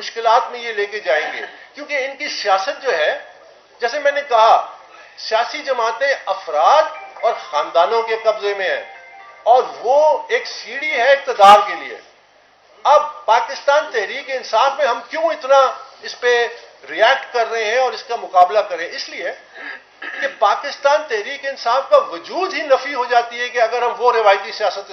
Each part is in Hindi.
मुश्किलात में ये लेके जाएंगे, क्योंकि इनकी सियासत जो है, जैसे मैंने कहा, सियासी जमातें अफराद और खानदानों के कब्जे में है और वो एक सीढ़ी है इक़्तिदार के लिए। अब पाकिस्तान तहरीक इंसाफ में हम क्यों इतना इस पे रिएक्ट कर रहे हैं और इसका मुकाबला करें? इसलिए कि पाकिस्तान तहरीक इंसाफ का वजूद ही नफी हो जाती है कि अगर हम वो रिवायती सियासत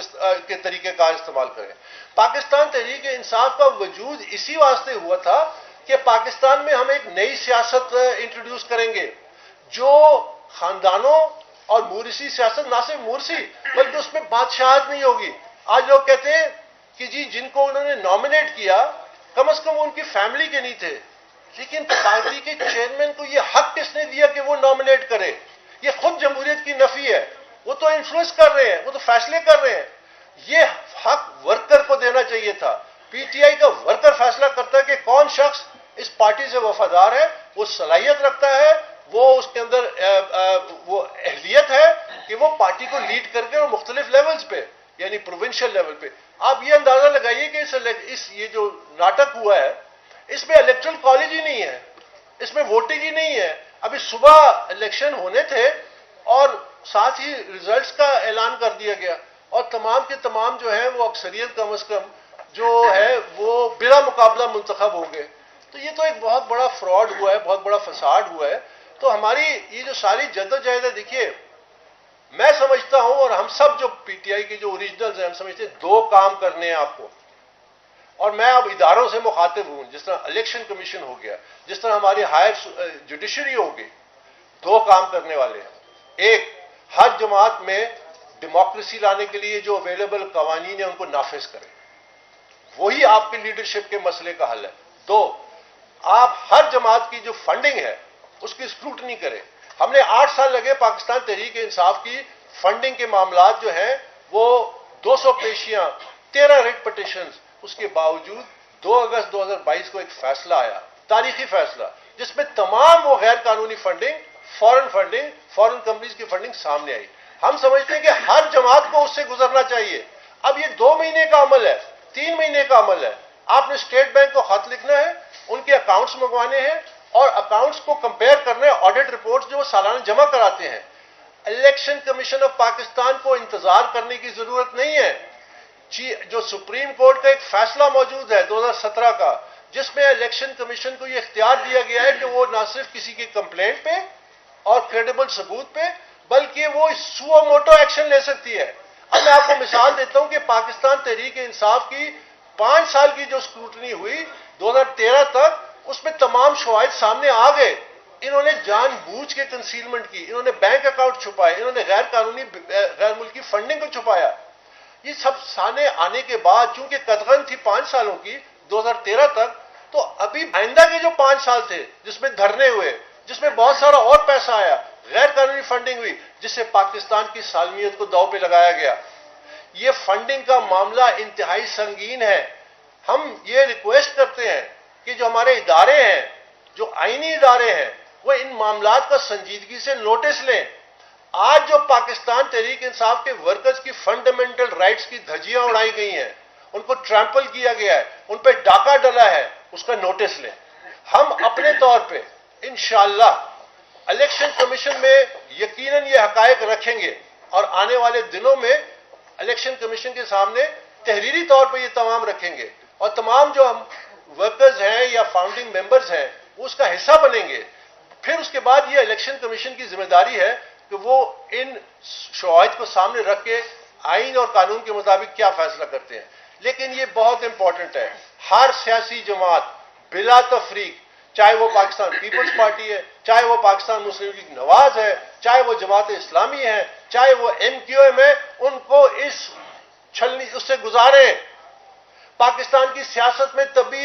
के तरीक़ेकार इस्तेमाल करें। पाकिस्तान तहरीक इंसाफ का वजूद इसी वास्ते हुआ था कि पाकिस्तान में हम एक नई सियासत इंट्रोड्यूस करेंगे जो खानदानों और मूरसी सियासत, ना सिर्फ मूरसी बल्कि उसमें बादशाहत नहीं होगी। आज लोग कहते हैं कि जी जिनको उन्होंने नॉमिनेट किया कम से कम उनकी फैमिली के नहीं थे, लेकिन पार्टी के चेयरमैन को यह हक किसने दिया कि वो नॉमिनेट करे? ये खुद जमहूरियत की नफी है। वो तो इन्फ्लुएंस कर रहे हैं, वो तो फैसले कर रहे हैं। ये हक वर्कर को देना चाहिए था। पीटीआई का वर्कर फैसला करता है कि कौन शख्स इस पार्टी से वफादार है, वो सलाहियत रखता है, वो उसके अंदर वो अहलियत है कि वो पार्टी को लीड करके और मुख्तलिफ लेवल्स पे, यानी प्रोविंशियल लेवल पे। आप ये अंदाजा लगाइए कि ये जो नाटक हुआ है इसमें इलेक्टोरल कॉलेज ही नहीं है, इसमें वोटिंग ही नहीं है। अभी सुबह इलेक्शन होने थे और साथ ही रिजल्ट्स का ऐलान कर दिया गया और तमाम के तमाम जो है वो अक्सरियत कम से कम जो है वो बिला मुकाबला मुंतखब हो गए। तो ये तो एक बहुत बड़ा फ्रॉड हुआ है, बहुत बड़ा फसाद हुआ है। तो हमारी ये जो सारी जद्दोजहद है, देखिए मैं समझता हूं और हम सब जो पीटीआई के जो ओरिजिनल्स हैं हम समझते हैं दो काम करने हैं आपको। और मैं अब इदारों से मुखातिब हूं, जिस तरह इलेक्शन कमीशन हो गया, जिस तरह हमारी हायर जुडिशरी होगी, दो काम करने वाले हैं। एक, हर जमात में डेमोक्रेसी लाने के लिए जो अवेलेबल कवानीन है उनको नाफिज करें, वही आपकी लीडरशिप के मसले का हल है। दो, आप हर जमात की जो फंडिंग है उसकी स्क्रूटनी करें। हमने 8 साल लगे पाकिस्तान तहरीक इंसाफ की फंडिंग के मामलात जो हैं वो 200 पेशियां, 13 रिट पिटिशंस, उसके बावजूद 2 अगस्त 2022 को एक फैसला आया, तारीखी फैसला, जिसमें तमाम वो गैर कानूनी फंडिंग, फॉरेन कंपनीज की फंडिंग सामने आई। हम समझते हैं कि हर जमात को उससे गुजरना चाहिए। अब ये 2 महीने का अमल है, 3 महीने का अमल है। आपने स्टेट बैंक को खत लिखना है, उनके अकाउंट्स मंगवाने हैं और अकाउंट्स को कंपेयर करना है, ऑडिट रिपोर्ट्स जो वो सालाना जमा कराते हैं। इलेक्शन कमीशन ऑफ पाकिस्तान को इंतजार करने की जरूरत नहीं है। जो सुप्रीम कोर्ट का एक फैसला मौजूद है 2017 का, जिसमें इलेक्शन कमीशन को यह इख्तियार दिया गया है कि वो न सिर्फ किसी की कंप्लेंट पे और क्रेडिबल सबूत पे, बल्कि वो सुओ मोटो एक्शन ले सकती है। अब मैं आपको मिसाल देता हूं कि पाकिस्तान तहरीक इंसाफ की 5 साल की जो स्क्रूटनी हुई 2013 तक, उसमें तमाम शवाहिद सामने आ गए। इन्होंने जानबूझ के कंसीलमेंट की, इन्होंने बैंक अकाउंट छुपाए, इन्होंने गैर कानूनी गैर मुल्की फंडिंग को छुपाया। ये सब सामने आने के बाद चूंकि कदगन थी 5 सालों की 2013 तक, तो अभी आइंदा के जो 5 साल थे जिसमें धरने हुए, जिसमें बहुत सारा और पैसा आया, गैर कानूनी फंडिंग हुई, जिससे पाकिस्तान की सालमियत को दांव पे लगाया गया। ये फंडिंग का मामला इंतहाई संगीन है। हम ये रिक्वेस्ट करते हैं कि जो हमारे इदारे हैं, जो आईनी इदारे हैं, वो इन मामलात का संजीदगी से नोटिस लें। आज जो पाकिस्तान तहरीक इंसाफ के वर्कर्स की फंडामेंटल राइट्स की धज्जियां उड़ाई गई हैं, उनको ट्रैम्पल किया गया है, उन पर डाका डला है, उसका नोटिस लें। हम अपने तौर पे इंशाअल्लाह इलेक्शन कमीशन में यकीनन ये हकायक रखेंगे और आने वाले दिनों में इलेक्शन कमीशन के सामने तहरीरी तौर पर ये तमाम रखेंगे और तमाम जो हम वर्कर्स हैं या फाउंडिंग मेंबर्स हैं वो उसका हिस्सा बनेंगे। फिर उसके बाद ये इलेक्शन कमीशन की जिम्मेदारी है कि वो इन शवाहिद को सामने रख के आईन और कानून के मुताबिक क्या फैसला करते हैं। लेकिन ये बहुत इंपॉर्टेंट है, हर सियासी जमात बिला तफरीक, चाहे वो पाकिस्तान पीपल्स पार्टी है, चाहे वो पाकिस्तान मुस्लिम लीग नवाज है, चाहे वो जमात इस्लामी है, चाहे वो MQM है, उनको इस छलनी उससे गुजारें। पाकिस्तान की सियासत में तब्दीली